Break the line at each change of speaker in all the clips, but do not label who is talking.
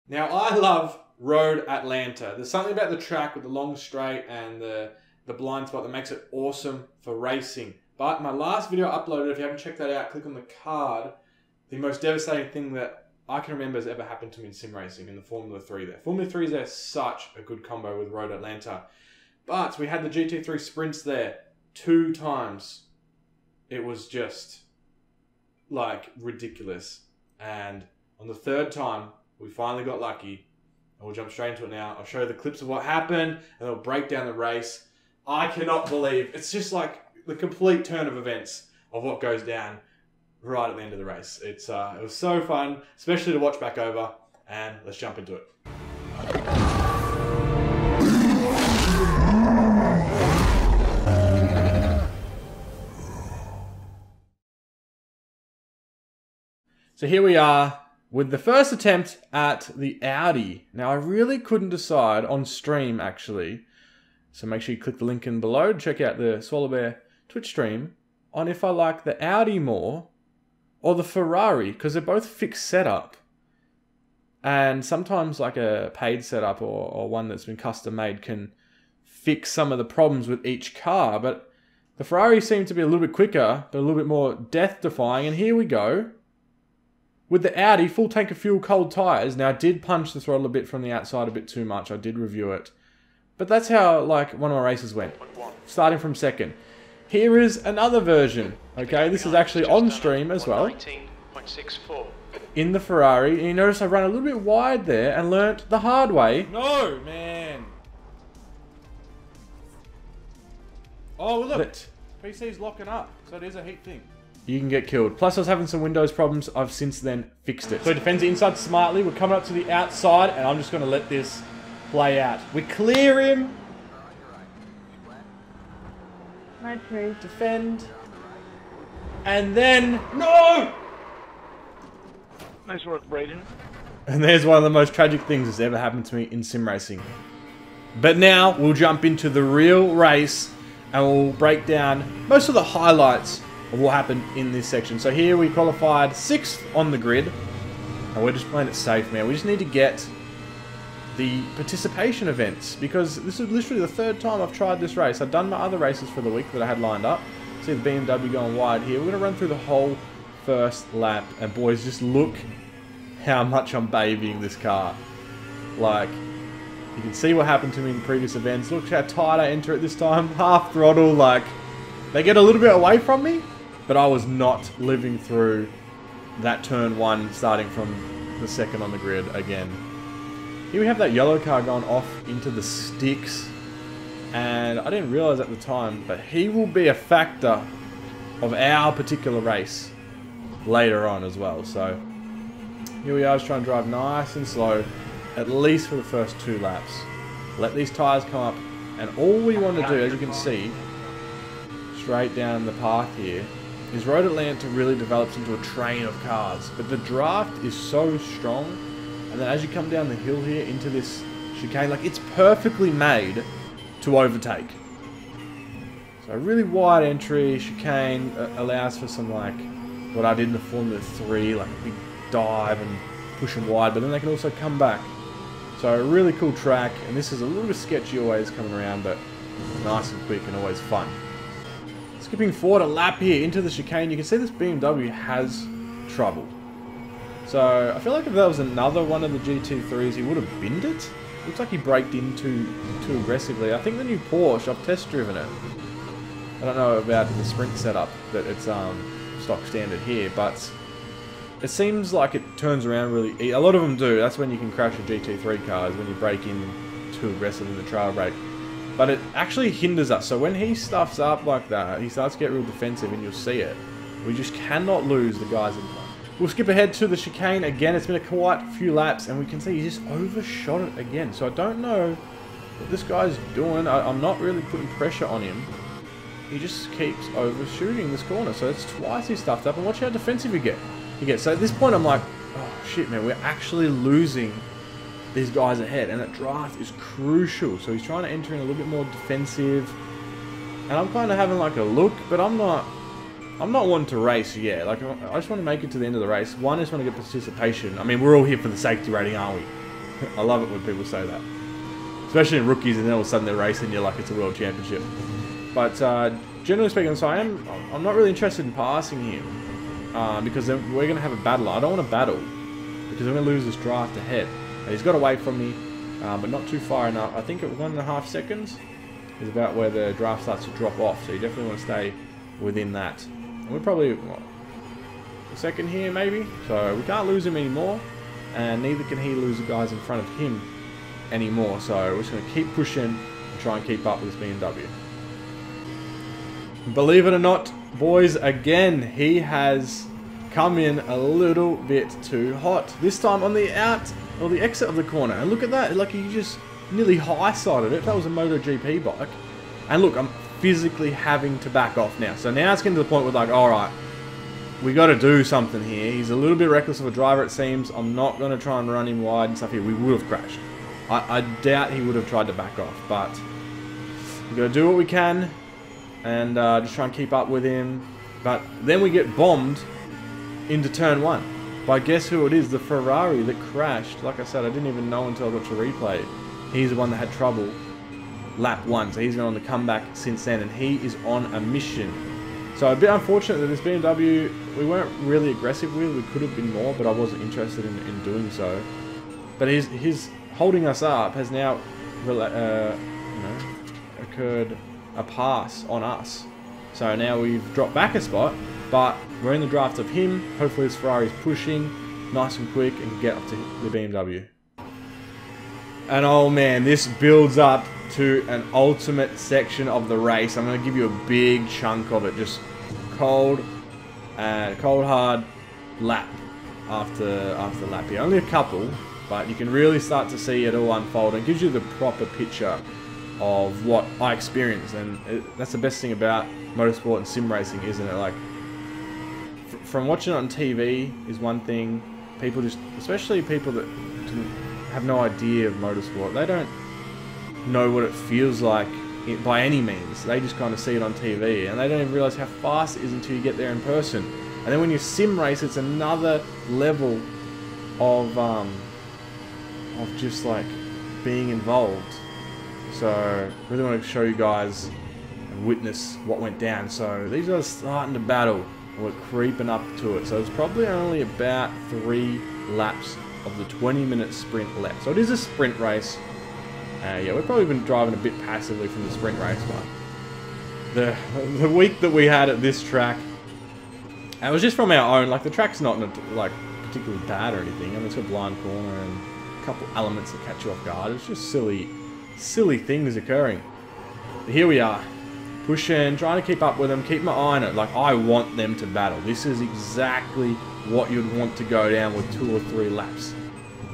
Now, I love Road Atlanta. There's something about the track with the long straight and the blind spot that makes it awesome for racing. But my last video I uploaded, if you haven't checked that out, click on the card. The most devastating thing that I can remember has ever happened to me in sim racing in the Formula 3 there. Formula 3 is there such a good combo with Road Atlanta. But we had the GT3 sprints there 2 times. It was just like ridiculous. And on the 3rd time, we finally got lucky. And we'll jump straight into it now. I'll show you the clips of what happened and I'll break down the race. I cannot believe it's just like the complete turn of events of what goes down right at the end of the race. It was so fun, especially to watch back over, and let's jump into it. So here we are with the first attempt at the Audi. Now I really couldn't decide on stream actually, so make sure you click the link in below to check out the Swolabear Twitch stream on if I like the Audi more or the Ferrari, because they're both fixed setup. And sometimes like a paid setup or one that's been custom made can fix some of the problems with each car. But the Ferrari seemed to be a little bit quicker, but a little bit more death defying. And here we go with the Audi, full tank of fuel, cold tyres. Now I did punch the throttle a bit from the outside a bit too much. I did review it. But that's how like one of my races went, starting from second. Here is another version, okay? This is actually on stream as well. In the Ferrari. And you notice I ran a little bit wide there and learnt the hard way. No, man. Oh, look. PC's locking up, so it is a heat thing. You can get killed. Plus I was having some Windows problems. I've since then fixed it. So he defends the inside smartly. We're coming up to the outside and I'm just going to let this play out. We clear him. Defend. And then... No!
Nice work, Brayden.
And there's one of the most tragic things that's ever happened to me in sim racing. But now we'll jump into the real race and we'll break down most of the highlights of what happened in this section. So here we qualified 6th on the grid. And we're just playing it safe, man. We just need to get the participation events, because this is literally the 3rd time I've tried this race. I've done my other races for the week that I had lined up. See the BMW going wide here. We're going to run through the whole first lap, and boys, just look how much I'm babying this car. Like, you can see what happened to me in previous events. Look how tight I enter it this time, half throttle. Like, they get a little bit away from me, but I was not living through that turn 1 starting from the 2nd on the grid again. Here we have that yellow car going off into the sticks, and I didn't realise at the time, but he will be a factor of our particular race later on as well. So here we are, just trying to drive nice and slow, at least for the first 2 laps. Let these tyres come up, and all we want to do, as you can see, straight down the path here, is Road Atlanta really develops into a train of cars, but the draft is so strong. And then as you come down the hill here into this chicane, like, it's perfectly made to overtake. So a really wide entry, chicane allows for some, like, what I did in the Formula 3, like a big dive and push them wide, but then they can also come back. So a really cool track, and this is a little bit sketchy always coming around, but nice and quick and always fun. Skipping forward a lap here into the chicane, you can see this BMW has trouble. So I feel like if that was another one of the GT3s, he would have binned it. Looks like he braked in too aggressively. I think the new Porsche, I've test driven it. I don't know about the sprint setup that it's stock standard here, but it seems like it turns around really. A lot of them do. That's when you can crash a GT3 car, is when you brake in too aggressively in the trail brake. But it actually hinders us. So when he stuffs up like that, he starts to get real defensive, and you'll see it. We just cannot lose the guys in front. We'll skip ahead to the chicane again. It's been a quite few laps, and we can see he just overshot it again. So I don't know what this guy's doing. I'm not really putting pressure on him. He just keeps overshooting this corner. So it's twice he stuffed up, and watch how defensive he gets. So at this point, I'm like, oh shit, man, we're actually losing these guys ahead, and that draft is crucial. So he's trying to enter in a little bit more defensive, and I'm kind of having like a look, but I'm not wanting to race yet. Like, I just want to make it to the end of the race. One, I just want to get participation. I mean, we're all here for the safety rating, aren't we? I love it when people say that. Especially in rookies, and then all of a sudden they're racing you like it's a world championship. But generally speaking, so I'm not really interested in passing him. Because then we're going to have a battle. I don't want to battle. Because I'm going to lose this draft ahead. And he's got away from me, but not too far enough. I think at 1.5 seconds is about where the draft starts to drop off. So you definitely want to stay within that. And we're probably, what, a second here maybe? So we can't lose him anymore. And neither can he lose the guys in front of him anymore. So we're just going to keep pushing and try and keep up with this BMW. Believe it or not, boys, again, he has come in a little bit too hot. This time on the exit of the corner. And look at that, like he just nearly high-sided it. That was a MotoGP bike. And look, I'm physically having to back off now. So now it's getting to the point where like, alright, we got to do something here. He's a little bit reckless of a driver, it seems. I'm not going to try and run him wide and stuff here. We would have crashed. I doubt he would have tried to back off, but we've got to do what we can and just try and keep up with him. But then we get bombed into turn 1 by guess who it is, the Ferrari that crashed. Like I said, I didn't even know until I got to replay. He's the one that had trouble lap 1, so he's been on the comeback since then, and he is on a mission. So a bit unfortunate that this BMW we weren't really aggressive with. We could have been more, but I wasn't interested in doing so. But his holding us up has now occurred a pass on us. So now we've dropped back a spot, but we're in the draft of him. Hopefully this Ferrari's pushing nice and quick and can get up to the BMW. And oh man, this builds up to an ultimate section of the race. I'm going to give you a big chunk of it, just cold hard lap after lap here. Only a couple, but you can really start to see it all unfold. It gives you the proper picture of what I experienced, and that's the best thing about motorsport and sim racing, isn't it? Like, from watching it on TV is one thing. People just, especially people that have no idea of motorsport, they don't know what it feels like by any means. They just kind of see it on TV, and they don't even realize how fast it is until you get there in person. And then when you sim race, it's another level of just like being involved. So really want to show you guys and witness what went down. So these guys are starting to battle, and we're creeping up to it. So it's probably only about 3 laps of the 20-minute sprint left. So it is a sprint race. Yeah, we've probably been driving a bit passively from the sprint race, but the week that we had at this track, it was just from our own. Like, the track's not like particularly bad or anything. I mean, it's got a blind corner and a couple elements that catch you off guard. It's just silly things occurring. But here we are, pushing, trying to keep up with them, keep my eye on it. Like, I want them to battle. This is exactly what you'd want to go down with 2 or 3 laps.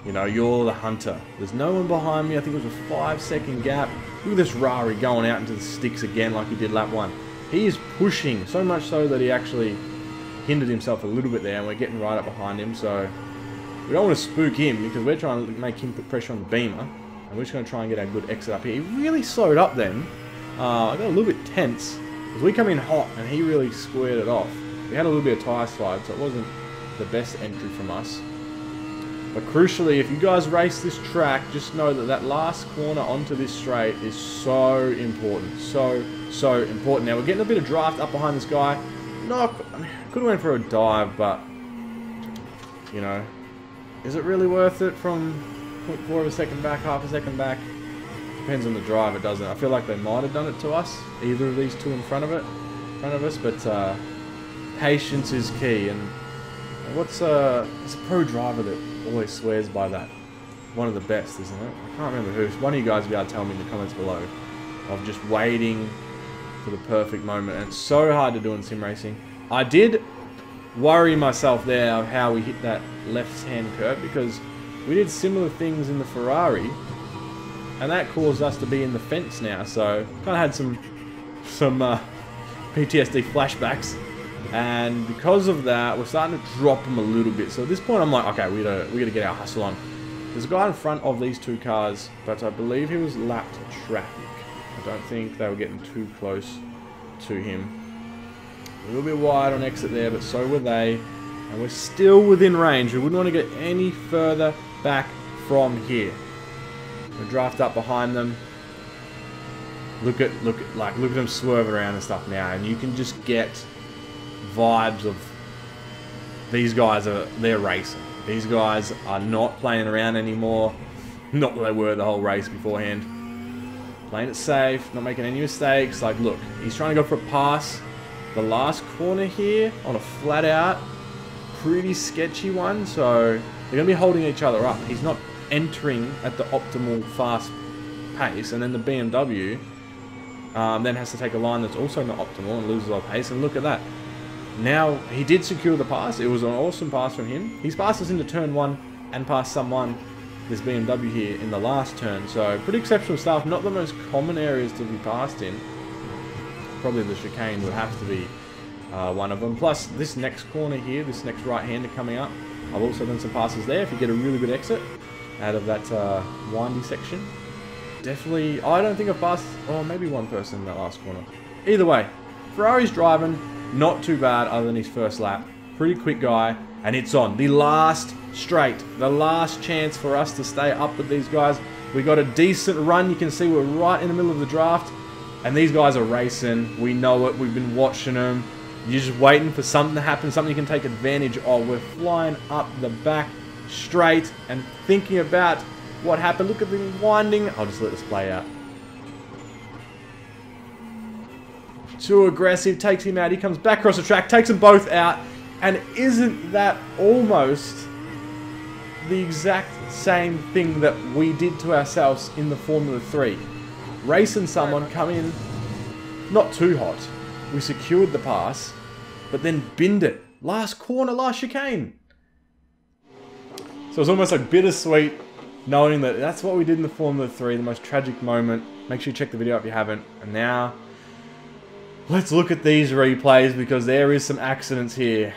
You know, you're the hunter. There's no one behind me. I think it was a 5-second gap. Look at this Rari going out into the sticks again like he did lap 1. He is pushing, so much so that he actually hindered himself a little bit there, and we're getting right up behind him. So we don't want to spook him because we're trying to make him put pressure on the Beamer, and we're just going to try and get a good exit up here. He really slowed up then. I got a little bit tense because we come in hot and he really squared it off. We had a little bit of tyre slide, so it wasn't the best entry from us. But crucially, if you guys race this track, just know that that last corner onto this straight is so important. So important. Now, we're getting a bit of draft up behind this guy. No, I mean, could have went for a dive, but, you know, is it really worth it from 0.4 of a second back, half a second back? Depends on the driver, doesn't it? I feel like they might have done it to us, either of these two in front of us, but patience is key. And it's a pro driver that always swears by that. One of the best, isn't it? I can't remember who. One of you guys will be able to tell me in the comments below. Of just waiting for the perfect moment. And it's so hard to do in sim racing. I did worry myself there of how we hit that left-hand curve, because we did similar things in the Ferrari, and that caused us to be in the fence now. So kind of had some PTSD flashbacks. And because of that, we're starting to drop them a little bit. So at this point, I'm like, okay, we gotta get our hustle on. There's a guy in front of these 2 cars, but I believe he was lapped traffic. I don't think they were getting too close to him. A little bit wide on exit there, but so were they. And we're still within range. We wouldn't want to get any further back from here. We draft up behind them. Look at them swerve around and stuff now, and you can just get vibes of these guys they're racing. These guys are not playing around anymore. Not that they were the whole race beforehand. Playing it safe, not making any mistakes. Like, look, he's trying to go for a pass. The last corner here on a flat out, pretty sketchy one. So they're going to be holding each other up. He's not entering at the optimal fast pace, and then the BMW then has to take a line that's also not optimal and loses all pace. And look at that. Now, he did secure the pass. It was an awesome pass from him. He's passed us into turn 1 and passed someone, this BMW here, in the last turn. So, pretty exceptional stuff. Not the most common areas to be passed in. Probably the chicane would have to be one of them. Plus, this next corner here, this next right-hander coming up, I've also done some passes there if you get a really good exit out of that windy section. Definitely, I don't think I've passed, or maybe one person in that last corner. Either way, Ferrari's driving. Not too bad other than his first lap. Pretty quick guy. And it's on. The last straight. The last chance for us to stay up with these guys. We got a decent run. You can see we're right in the middle of the draft. And these guys are racing. We know it. We've been watching them. You're just waiting for something to happen. Something you can take advantage of. We're flying up the back straight and thinking about what happened. Look at the winding. I'll just let this play out. Too aggressive, takes him out. He comes back across the track, takes them both out. And isn't that almost the exact same thing that we did to ourselves in the Formula 3? Racing someone, come in, not too hot. We secured the pass, but then binned it. Last corner, last chicane. So it's almost like bittersweet knowing that that's what we did in the Formula 3, the most tragic moment. Make sure you check the video if you haven't. And now, let's look at these replays because there is some accidents here.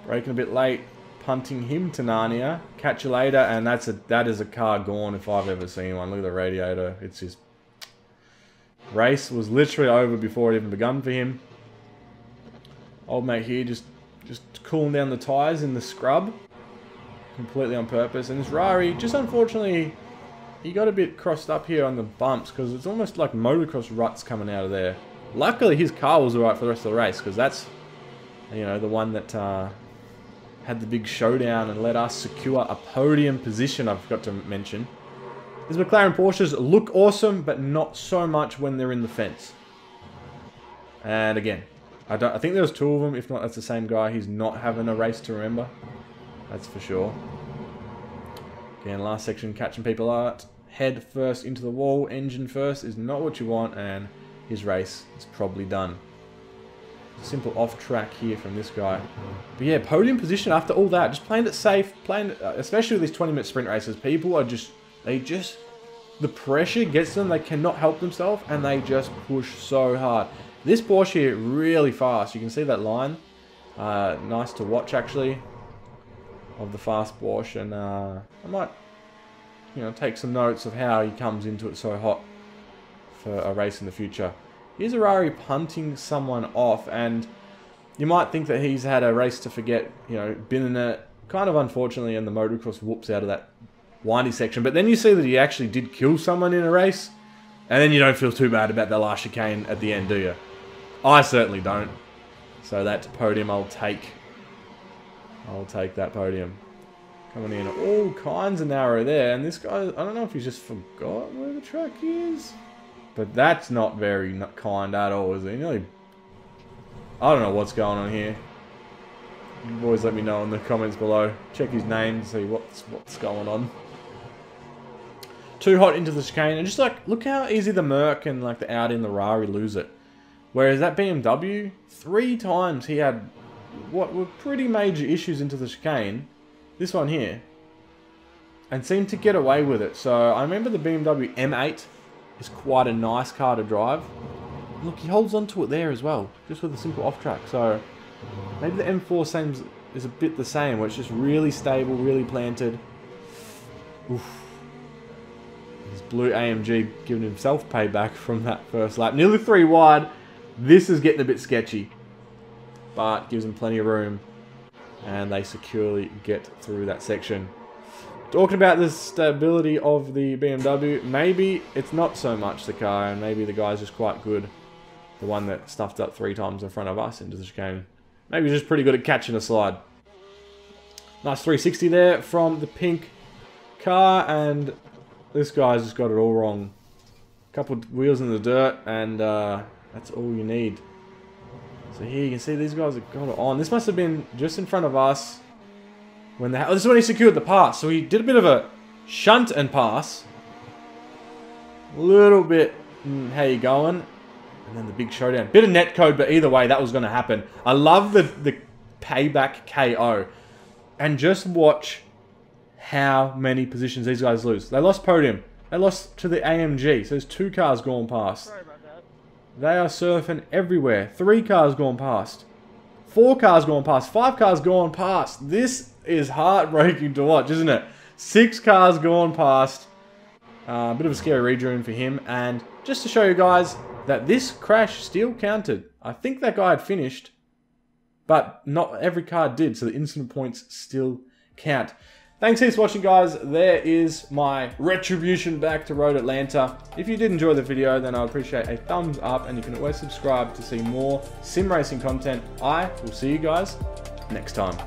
Braking a bit late, punting him to Narnia. Catch you later, and that is a car gone if I've ever seen one. Look at the radiator. It's just... Race was literally over before it even begun for him. Old mate here just cooling down the tyres in the scrub. Completely on purpose. And this Rari, just unfortunately, he got a bit crossed up here on the bumps because it's almost like motocross ruts coming out of there. Luckily, his car was alright for the rest of the race, because that's, you know, the one that had the big showdown and let us secure a podium position, I forgot to mention. These McLaren Porsches look awesome, but not so much when they're in the fence. And again, I think there was two of them, if not that's the same guy. He's not having a race to remember. That's for sure. Again, last section, catching people out. Head first into the wall, engine first is not what you want, and his race is probably done. Simple off track here from this guy. But yeah, podium position after all that. Just playing it safe, especially with these 20-minute sprint races. People are the pressure gets them. They cannot help themselves, and they just push so hard. This Porsche here, really fast. You can see that line. Nice to watch, actually, of the fast Porsche. And I might, you know, take some notes of how he comes into it so hot for a race in the future. Here's a Rari punting someone off, and you might think that he's had a race to forget, you know, been in it, kind of unfortunately, and the motocross whoops out of that windy section. But then you see that he actually did kill someone in a race, and then you don't feel too bad about the last chicane at the end, do you? I certainly don't. So that podium I'll take that podium. Coming in all kinds of narrow there, and this guy, I don't know if he's just forgot where the track is. But that's not very kind at all, is it? Nearly, I don't know what's going on here. You boys let me know in the comments below. Check his name to see what's going on. Too hot into the chicane. And just like, look how easy the Merc and like the Audi and the Rari lose it. Whereas that BMW, 3 times he had what were pretty major issues into the chicane. This one here. And seemed to get away with it. So I remember the BMW M8 is quite a nice car to drive. Look, he holds onto it there as well, just with a simple off-track. So maybe the M4 is a bit the same, where it's just really stable, really planted. Oof. This blue AMG giving himself payback from that first lap. Nearly 3 wide. This is getting a bit sketchy, but gives them plenty of room, and they securely get through that section. Talking about the stability of the BMW, maybe it's not so much the car, and maybe the guy's just quite good. The one that stuffed up 3 times in front of us into the chicane. Maybe he's just pretty good at catching a slide. Nice 360 there from the pink car, and this guy's just got it all wrong. Couple of wheels in the dirt, and that's all you need. So here you can see these guys have got it on. This must have been just in front of us. When they, oh, this is when he secured the pass. So he did a bit of a shunt and pass. A little bit, how you going? And then the big showdown. Bit of netcode, but either way, that was going to happen. I love the payback KO. And just watch how many positions these guys lose. They lost podium. They lost to the AMG. So there's 2 cars gone past.
Sorry about that.
They are surfing everywhere. 3 cars gone past. 4 cars gone past. 5 cars gone past. This is heartbreaking to watch, isn't it? 6 cars gone past. A bit of a scary rejoin for him. And just to show you guys that this crash still counted. I think that guy had finished, but not every car did. So the incident points still count. Thanks for watching, guys. There is my retribution back to Road Atlanta. If you did enjoy the video, then I'd appreciate a thumbs up, and you can always subscribe to see more sim racing content. I will see you guys next time.